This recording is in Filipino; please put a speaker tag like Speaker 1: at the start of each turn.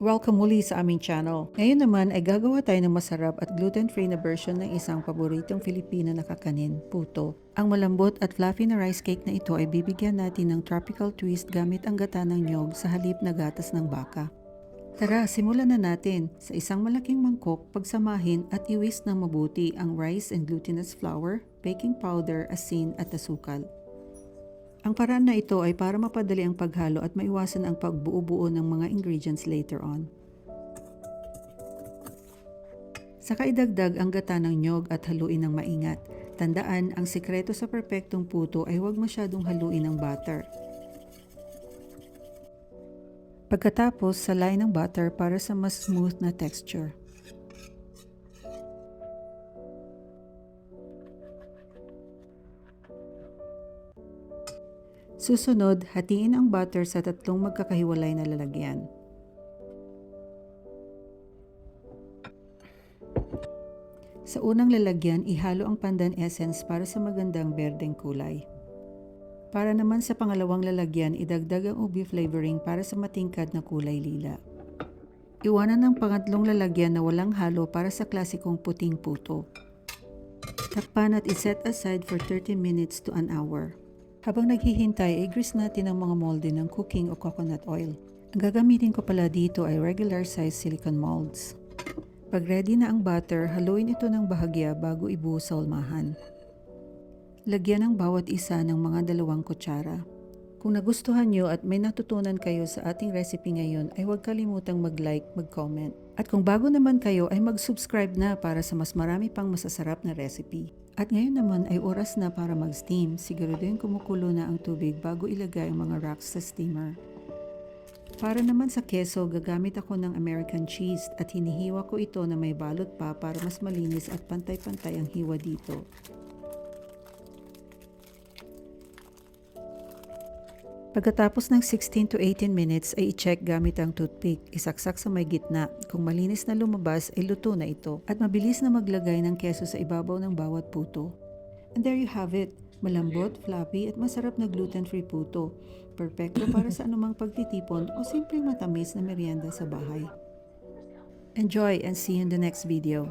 Speaker 1: Welcome muli sa aming channel. Ngayon naman ay gagawa tayo ng masarap at gluten-free na version ng isang paboritong Filipino na kakanin, puto. Ang malambot at fluffy na rice cake na ito ay bibigyan natin ng tropical twist gamit ang gata ng niyog sa halip na gatas ng baka. Tara, simulan na natin. Sa isang malaking mangkok, pagsamahin at i-whisk ng mabuti ang rice and glutinous flour, baking powder, asin at asukal. Ang paraan na ito ay para mapadali ang paghalo at maiwasan ang pagbuo-buo ng mga ingredients later on. Saka idagdag ang gata ng niyog at haluin ng maingat. Tandaan, ang sikreto sa perpektong puto ay huwag masyadong haluin ng butter. Pagkatapos, salay ng butter para sa mas smooth na texture. Susunod, hatiin ang butter sa tatlong magkakahiwalay na lalagyan. Sa unang lalagyan, ihalo ang pandan essence para sa magandang berdeng kulay. Para naman sa pangalawang lalagyan, idagdag ang ubi flavoring para sa matingkad na kulay lila. Iwanan ang pangatlong lalagyan na walang halo para sa klasikong puting puto. Takpan at iset aside for 30 minutes to an hour. Habang naghihintay, i-grease natin ang mga molde ng cooking o coconut oil. Ang gagamitin ko pala dito ay regular size silicone molds. Pag ready na ang butter, haluin ito ng bahagya bago ibuhos sa hulmahan. Lagyan ng bawat isa ng mga 2 kutsara. Kung nagustuhan nyo at may natutunan kayo sa ating recipe ngayon, ay huwag kalimutang mag-like, mag-comment. At kung bago naman kayo ay mag-subscribe na para sa mas marami pang masasarap na recipe. At ngayon naman ay oras na para mag-steam. Siguraduhin kumukulo na ang tubig bago ilagay ang mga rocks sa steamer. Para naman sa keso, gagamit ako ng American cheese at hinihiwa ko ito na may balot pa para mas malinis at pantay-pantay ang hiwa dito. Pagkatapos ng 16 to 18 minutes ay i-check gamit ang toothpick. Isaksak sa may gitna. Kung malinis na lumabas ay luto na ito. At mabilis na maglagay ng keso sa ibabaw ng bawat puto. And there you have it. Malambot, fluffy at masarap na gluten-free puto. Perfecto para sa anumang pagtitipon o simpleng matamis na merienda sa bahay. Enjoy and see you in the next video.